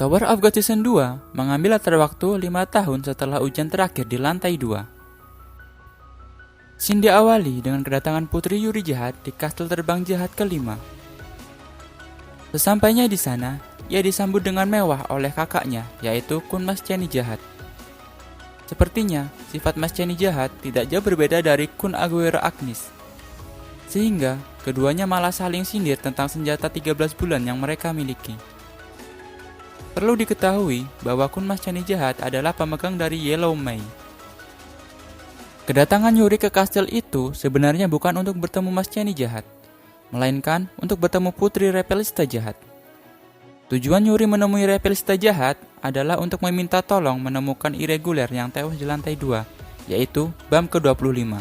Tower of God Season 2 mengambil latar waktu 5 tahun setelah ujian terakhir di lantai 2. Scene diawali dengan kedatangan Putri Yuri jahat di kastil terbang jahat kelima. Sesampainya di sana, ia disambut dengan mewah oleh kakaknya, yaitu Kun Mas Chenny jahat. Sepertinya, sifat Mas Chenny jahat tidak jauh berbeda dari Kun Aguero Agnis. Sehingga, keduanya malah saling sindir tentang senjata 13 bulan yang mereka miliki. Perlu diketahui bahwa Kun Mas Chenny jahat adalah pemegang dari Yellow Mei. Kedatangan Yuri ke kastil itu sebenarnya bukan untuk bertemu Mas Chenny jahat, melainkan untuk bertemu Putri Repelista jahat. Tujuan Yuri menemui Repelista jahat adalah untuk meminta tolong menemukan irregular yang tewas di lantai 2, yaitu BAM ke-25.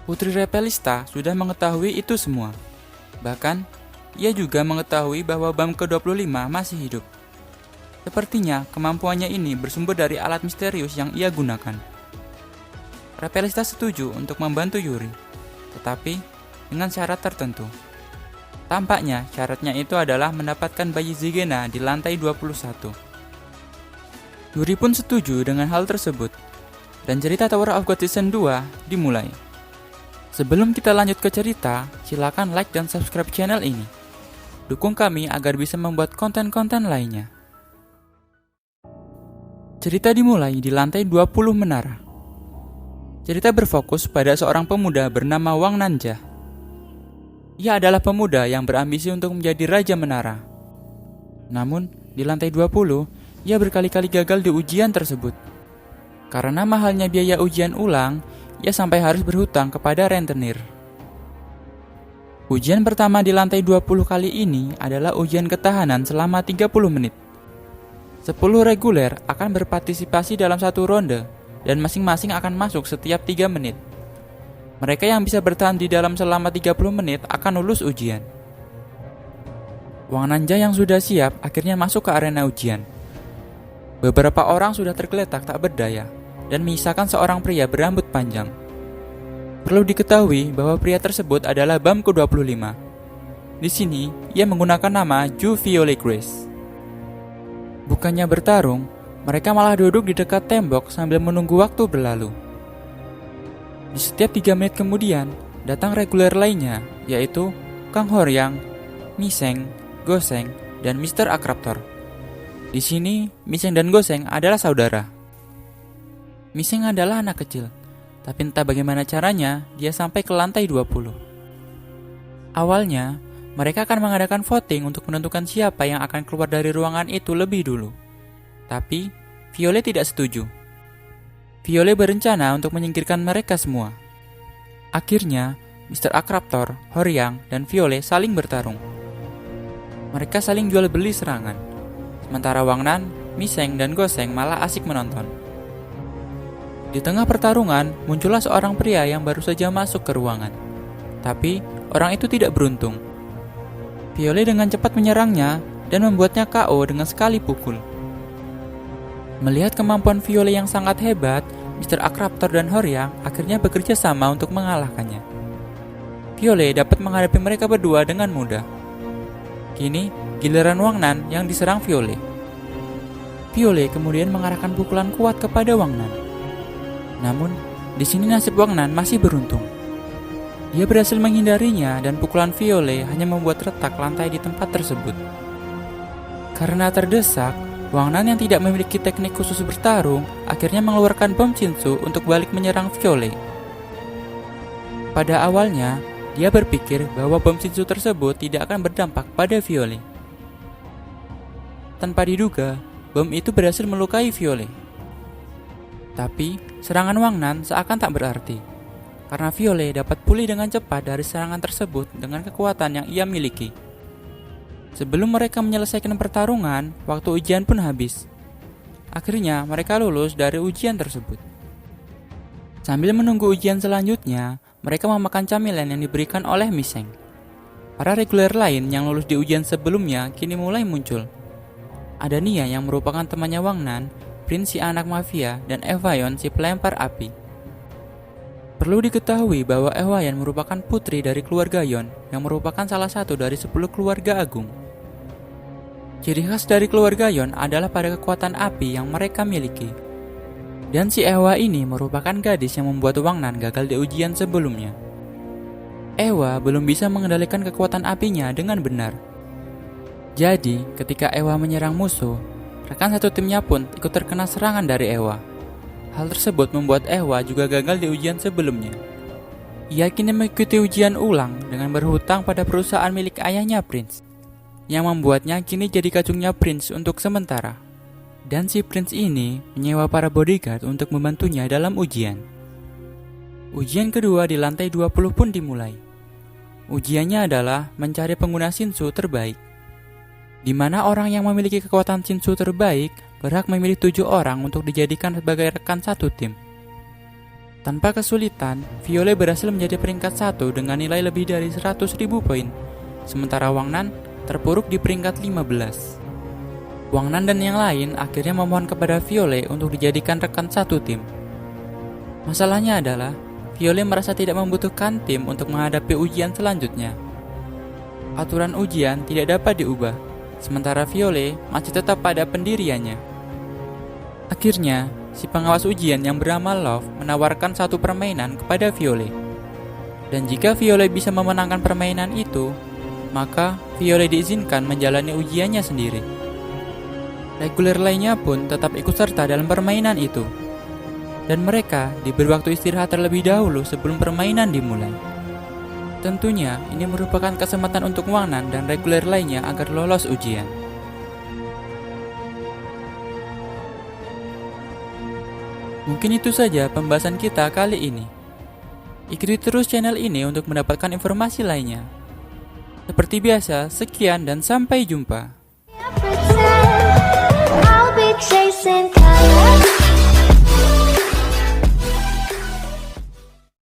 Putri Repelista sudah mengetahui itu semua. Bahkan, ia juga mengetahui bahwa BAM ke-25 masih hidup. Sepertinya kemampuannya ini bersumber dari alat misterius yang ia gunakan. Repelista setuju untuk membantu Yuri, tetapi dengan syarat tertentu. Tampaknya syaratnya itu adalah mendapatkan bayi Zigena di lantai 21. Yuri pun setuju dengan hal tersebut, dan cerita Tower of God Season 2 dimulai. Sebelum kita lanjut ke cerita, silakan like dan subscribe channel ini. Dukung kami agar bisa membuat konten-konten lainnya. Cerita dimulai di lantai 20 menara. Cerita berfokus pada seorang pemuda bernama Wang Nanja. Ia adalah pemuda yang berambisi untuk menjadi Raja Menara. Namun, di lantai 20, ia berkali-kali gagal di ujian tersebut. Karena mahalnya biaya ujian ulang, ia sampai harus berhutang kepada rentenir. Ujian pertama di lantai 20 kali ini adalah ujian ketahanan selama 30 menit. 10 reguler akan berpartisipasi dalam satu ronde, dan masing-masing akan masuk setiap 3 menit. Mereka yang bisa bertahan di dalam selama 30 menit akan lulus ujian. Wang Nanja yang sudah siap akhirnya masuk ke arena ujian. Beberapa orang sudah tergeletak tak berdaya, dan menyisakan seorang pria berambut panjang. Perlu diketahui bahwa pria tersebut adalah BAM ke-25. Di sini, ia menggunakan nama Ju Violet Grace. Bukannya bertarung, mereka malah duduk di dekat tembok sambil menunggu waktu berlalu. Di setiap 3 menit kemudian, datang reguler lainnya, yaitu Kang Horyang, Miseng, Goseng, dan Mr. Akraptor. Di sini, Miseng dan Goseng adalah saudara. Miseng adalah anak kecil, tapi entah bagaimana caranya, dia sampai ke lantai 20. Awalnya, mereka akan mengadakan voting untuk menentukan siapa yang akan keluar dari ruangan itu lebih dulu. Tapi, Violet tidak setuju. Violet berencana untuk menyingkirkan mereka semua. Akhirnya, Mr. Akraptor, Horyang, dan Violet saling bertarung. Mereka saling jual beli serangan. Sementara Wang Nan, Miseng, dan Goseng malah asik menonton. Di tengah pertarungan, muncullah seorang pria yang baru saja masuk ke ruangan. Tapi, orang itu tidak beruntung. Violet dengan cepat menyerangnya dan membuatnya KO dengan sekali pukul. Melihat kemampuan Violet yang sangat hebat, Mr. Akraptor dan Horyang akhirnya bekerja sama untuk mengalahkannya. Violet dapat menghadapi mereka berdua dengan mudah. Kini, giliran Wang Nan yang diserang Violet. Violet kemudian mengarahkan pukulan kuat kepada Wang Nan. Namun, di sini nasib Wang Nan masih beruntung. Dia berhasil menghindarinya dan pukulan Violet hanya membuat retak lantai di tempat tersebut. Karena terdesak, Wang Nan yang tidak memiliki teknik khusus bertarung akhirnya mengeluarkan bom Shinsu untuk balik menyerang Violet. Pada awalnya, dia berpikir bahwa bom Shinsu tersebut tidak akan berdampak pada Violet. Tanpa diduga, bom itu berhasil melukai Violet. Tapi, serangan Wang Nan seakan tak berarti, karena Violet dapat pulih dengan cepat dari serangan tersebut dengan kekuatan yang ia miliki. Sebelum mereka menyelesaikan pertarungan, waktu ujian pun habis. Akhirnya, mereka lulus dari ujian tersebut. Sambil menunggu ujian selanjutnya, mereka memakan camilan yang diberikan oleh Miseng. Para reguler lain yang lulus di ujian sebelumnya kini mulai muncul. Ada Nia yang merupakan temannya Wang Nan, Prince si anak mafia, dan Evayon si pelempar api. Perlu diketahui bahwa Evayon merupakan putri dari keluarga Yon yang merupakan salah satu dari 10 keluarga agung. Ciri khas dari keluarga Yon adalah pada kekuatan api yang mereka miliki. Dan si Ewa ini merupakan gadis yang membuat Wang Nan gagal di ujian sebelumnya. Ewa belum bisa mengendalikan kekuatan apinya dengan benar. Jadi, ketika Ewa menyerang musuh, rekan satu timnya pun ikut terkena serangan dari Ewa. Hal tersebut membuat Ewa juga gagal di ujian sebelumnya. Ia kini mengikuti ujian ulang dengan berhutang pada perusahaan milik ayahnya Prince, yang membuatnya kini jadi kacungnya Prince untuk sementara. Dan si Prince ini menyewa para bodyguard untuk membantunya dalam ujian. Ujian kedua di lantai 20 pun dimulai. Ujiannya adalah mencari pengguna Shinsu terbaik, di mana orang yang memiliki kekuatan Shinsu terbaik berhak memilih 7 orang untuk dijadikan sebagai rekan satu tim. Tanpa kesulitan, Violet berhasil menjadi peringkat 1 dengan nilai lebih dari 100.000 poin, sementara Wang Nan terpuruk di peringkat 15. Wang Nan dan yang lain akhirnya memohon kepada Violet untuk dijadikan rekan satu tim. Masalahnya adalah, Violet merasa tidak membutuhkan tim untuk menghadapi ujian selanjutnya. Aturan ujian tidak dapat diubah, sementara Violet masih tetap pada pendiriannya. Akhirnya, si pengawas ujian yang bernama Love menawarkan satu permainan kepada Violet. Dan jika Violet bisa memenangkan permainan itu, maka Violet diizinkan menjalani ujiannya sendiri. Reguler lainnya pun tetap ikut serta dalam permainan itu. Dan mereka diberi waktu istirahat terlebih dahulu sebelum permainan dimulai. Tentunya, ini merupakan kesempatan untuk Wang Nan dan reguler lainnya agar lolos ujian. Mungkin itu saja pembahasan kita kali ini. Ikuti terus channel ini untuk mendapatkan informasi lainnya. Seperti biasa, sekian dan sampai jumpa.